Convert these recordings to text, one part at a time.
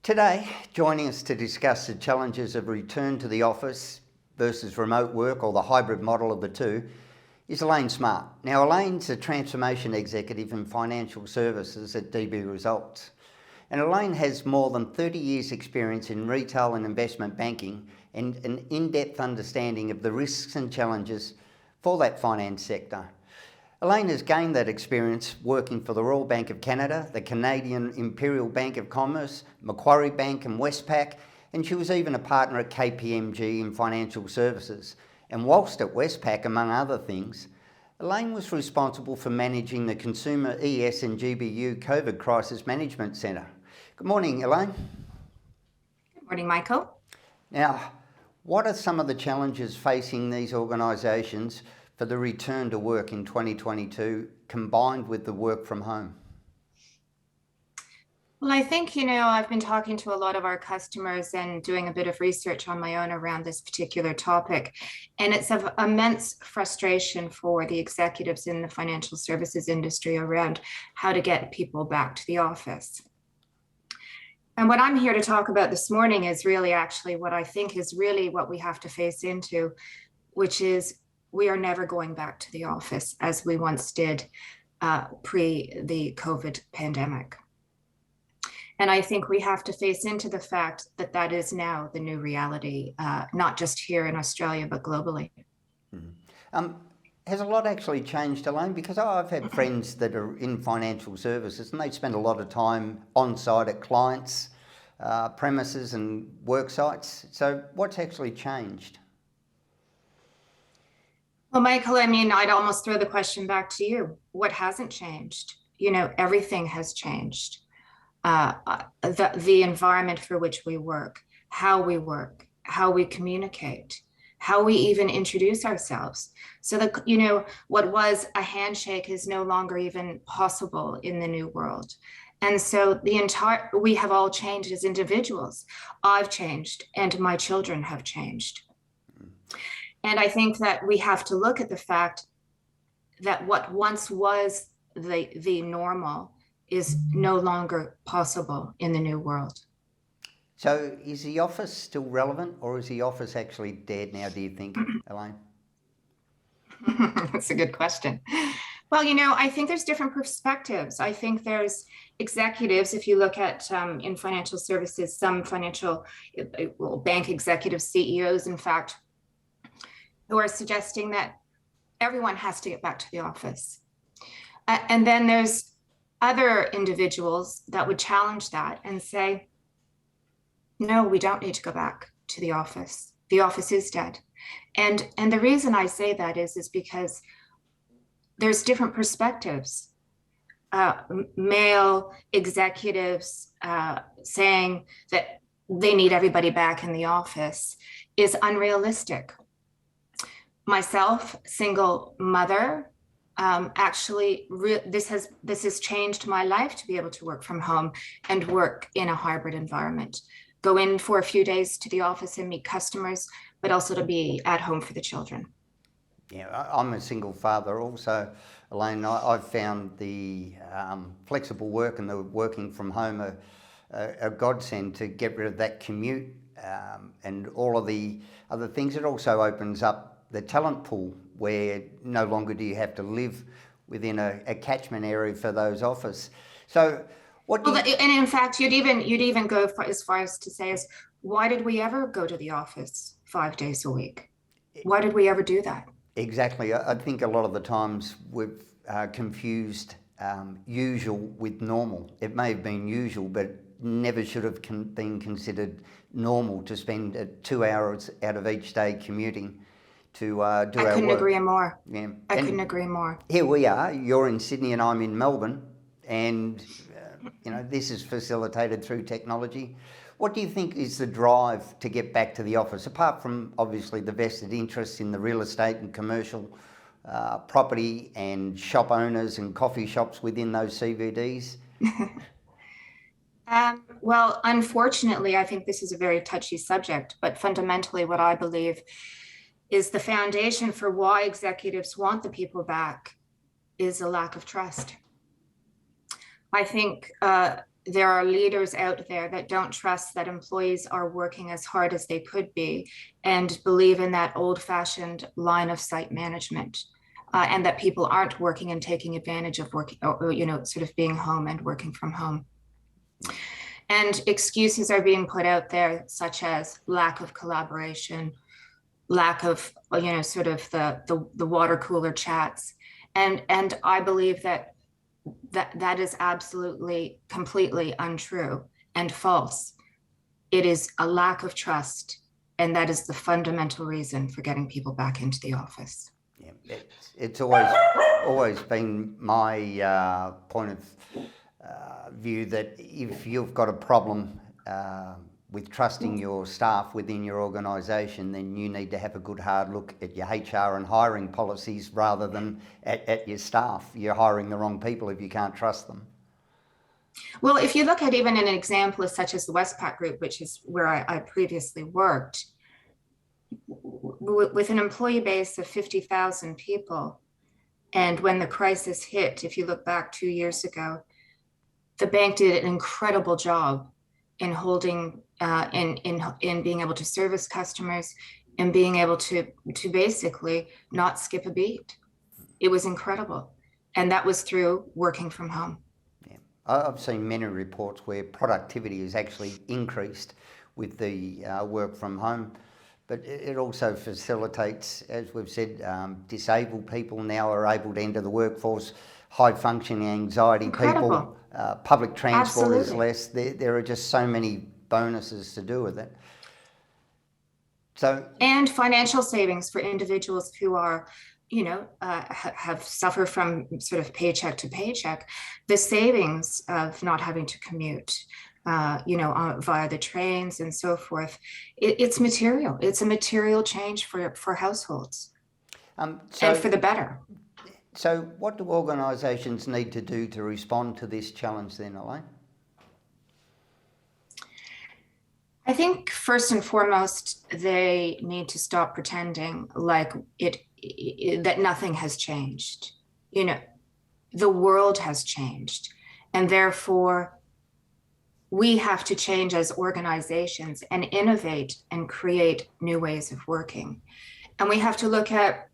Today, joining us to discuss the challenges of return to the office versus remote work or the hybrid model of the two is Elaine Smart. Now, Elaine's a transformation executive in financial services at DB Results. And Elaine has more than 30 years experience in retail and investment banking and an in-depth understanding of the risks and challenges for that finance sector. Elaine has gained that experience working for the Royal Bank of Canada, the Canadian Imperial Bank of Commerce, Macquarie Bank and Westpac, and she was even a partner at KPMG in financial services. And whilst at Westpac, among other things, Elaine was responsible for managing the Consumer ES and GBU COVID Crisis Management Centre. Good morning, Elaine. Good morning, Michael. Now, what are some of the challenges facing these organisations for the return to work in 2022, combined with the work from home? Well, I think, I've been talking to a lot of our customers and doing a bit of research on my own around this particular topic. And it's of immense frustration for the executives in the financial services industry around how to get people back to the office. And what I'm here to talk about this morning is really actually what I think is really what we have to face into, which is we are never going back to the office as we once did pre the COVID pandemic. And I think we have to face into the fact that that is now the new reality, not just here in Australia, but globally. Has a lot actually changed, Elaine? Because I've had friends that are in financial services and they spend a lot of time on site at clients' premises and work sites. So what's actually changed? Well, Michael, I'd almost throw the question back to you. What hasn't changed? Everything has changed. The environment for which we work, how we communicate, how we even introduce ourselves. So that, what was a handshake is no longer even possible in the new world. And so we have all changed as individuals. I've changed and my children have changed. And I think that we have to look at the fact that what once was the normal is no longer possible in the new world. So is the office still relevant, or is the office actually dead now, do you think, Elaine? That's a good question. Well, I think there's different perspectives. I think there's executives, if you look at in financial services, some bank executives, CEOs, in fact, who are suggesting that everyone has to get back to the office. And then there's other individuals that would challenge that and say, no, we don't need to go back to the office. The office is dead. And the reason I say that is because there's different perspectives. Male executives saying that they need everybody back in the office is unrealistic. Myself, single mother, this has changed my life to be able to work from home and work in a hybrid environment. Go in for a few days to the office and meet customers, but also to be at home for the children. Yeah, I'm a single father also, Elaine. I've found the flexible work and the working from home a godsend to get rid of that commute and all of the other things. It also opens up the talent pool, where no longer do you have to live within a catchment area for those office. So and in fact, you'd even go as far as to say is, why did we ever go to the office 5 days a week? Why did we ever do that? Exactly. I think a lot of the times we've confused usual with normal. It may have been usual, but never should have been considered normal to spend 2 hours out of each day commuting to do our work. I couldn't agree more. Yeah. I couldn't agree more. Here we are. You're in Sydney and I'm in Melbourne, and this is facilitated through technology. What do you think is the drive to get back to the office, apart from obviously the vested interests in the real estate and commercial property and shop owners and coffee shops within those CBDs? Well, unfortunately, I think this is a very touchy subject, but fundamentally what I believe is the foundation for why executives want the people back is a lack of trust. I think there are leaders out there that don't trust that employees are working as hard as they could be and believe in that old-fashioned line of sight management, and that people aren't working and taking advantage of working, or, sort of being home and working from home. And excuses are being put out there, such as lack of collaboration, lack of, sort of the water cooler chats. And I believe that is absolutely, completely untrue and false. It is a lack of trust, and that is the fundamental reason for getting people back into the office. Yeah, it's always been my point of view that if you've got a problem with trusting your staff within your organisation, then you need to have a good hard look at your HR and hiring policies rather than at your staff. You're hiring the wrong people if you can't trust them. Well, if you look at even an example such as the Westpac Group, which is where I previously worked, with an employee base of 50,000 people, and when the crisis hit, if you look back 2 years ago, the bank did an incredible job in holding, in being able to service customers and being able to basically not skip a beat. It was incredible, and that was through working from home. Yeah, I've seen many reports where productivity has actually increased with the work from home, but it also facilitates, as we've said, disabled people now are able to enter the workforce, high functioning anxiety people, public transport Absolutely. is less. There are just so many bonuses to do with it. So, and financial savings for individuals who are, have suffered from sort of paycheck to paycheck. The savings of not having to commute, via the trains and so forth, it's material. It's a material change for households, and for the better. So what do organisations need to do to respond to this challenge then, Elaine? I think first and foremost, they need to stop pretending like that nothing has changed. The world has changed, and therefore we have to change as organizations and innovate and create new ways of working. And we have to look at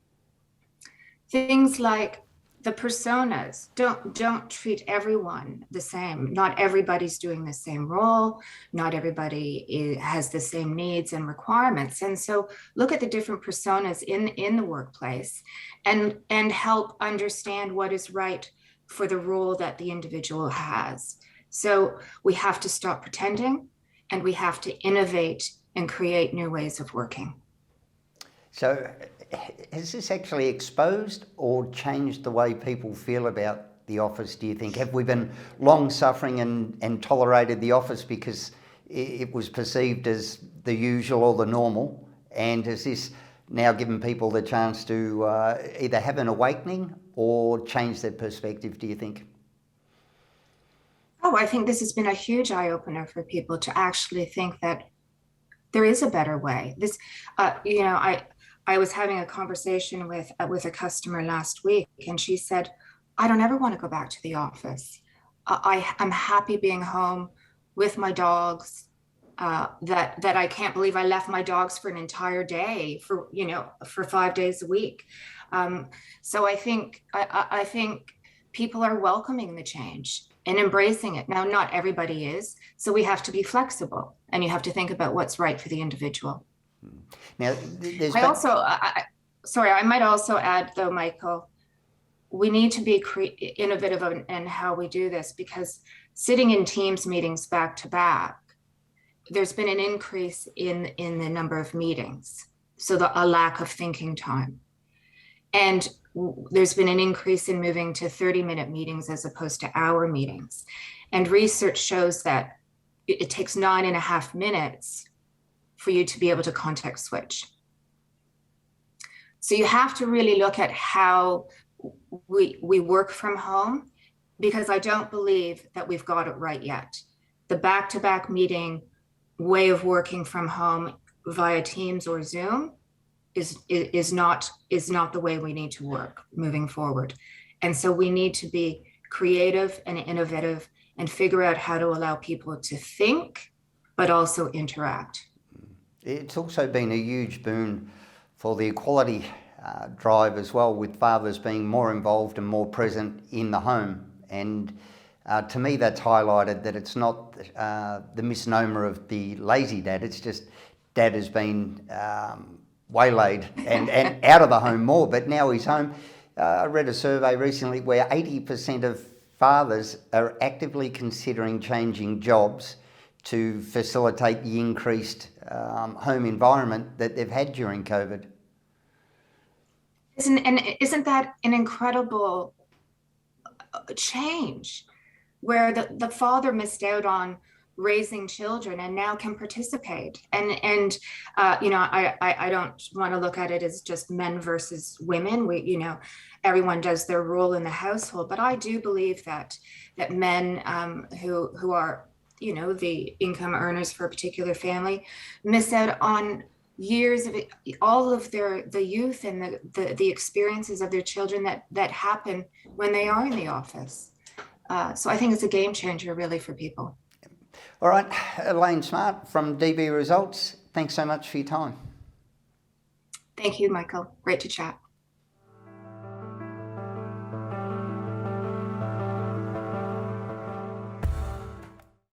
things like the personas. Don't treat everyone the same. Not everybody's doing the same role. Not everybody has the same needs and requirements. And so look at the different personas in the workplace and help understand what is right for the role that the individual has. So we have to stop pretending, and we have to innovate and create new ways of working. So has this actually exposed or changed the way people feel about the office, do you think? Have we been long suffering and tolerated the office because it was perceived as the usual or the normal? And has this now given people the chance to either have an awakening or change their perspective, do you think? Oh, I think this has been a huge eye-opener for people to actually think that there is a better way. This, I was having a conversation with a customer last week, and she said, I don't ever want to go back to the office. I'm happy being home with my dogs, that I can't believe I left my dogs for an entire day for 5 days a week. So I think people are welcoming the change and embracing it. Now, not everybody is, so we have to be flexible, and you have to think about what's right for the individual. Now, I might also add, though, Michael, we need to be innovative in how we do this, because sitting in Teams meetings back to back, there's been an increase in the number of meetings, so a lack of thinking time. And there's been an increase in moving to 30-minute meetings as opposed to hour meetings. And research shows that it takes 9.5 minutes for you to be able to context switch. So you have to really look at how we work from home, because I don't believe that we've got it right yet. The back-to-back meeting way of working from home via Teams or Zoom is not the way we need to work moving forward. And so we need to be creative and innovative and figure out how to allow people to think, but also interact. It's also been a huge boon for the equality drive as well, with fathers being more involved and more present in the home. And to me, that's highlighted that it's not the misnomer of the lazy dad. It's just dad has been waylaid and out of the home more, but now he's home. I read a survey recently where 80% of fathers are actively considering changing jobs to facilitate the increased home environment that they've had during COVID. Isn't that an incredible change, where the father missed out on raising children and now can participate? And I don't want to look at it as just men versus women. Everyone does their role in the household, but I do believe that men who are the income earners for a particular family miss out on years of all of the youth and the experiences of their children that happen when they are in the office. So I think it's a game changer, really, for people. All right, Elaine Smart from DB Results, thanks so much for your time. Thank you, Michael. Great to chat.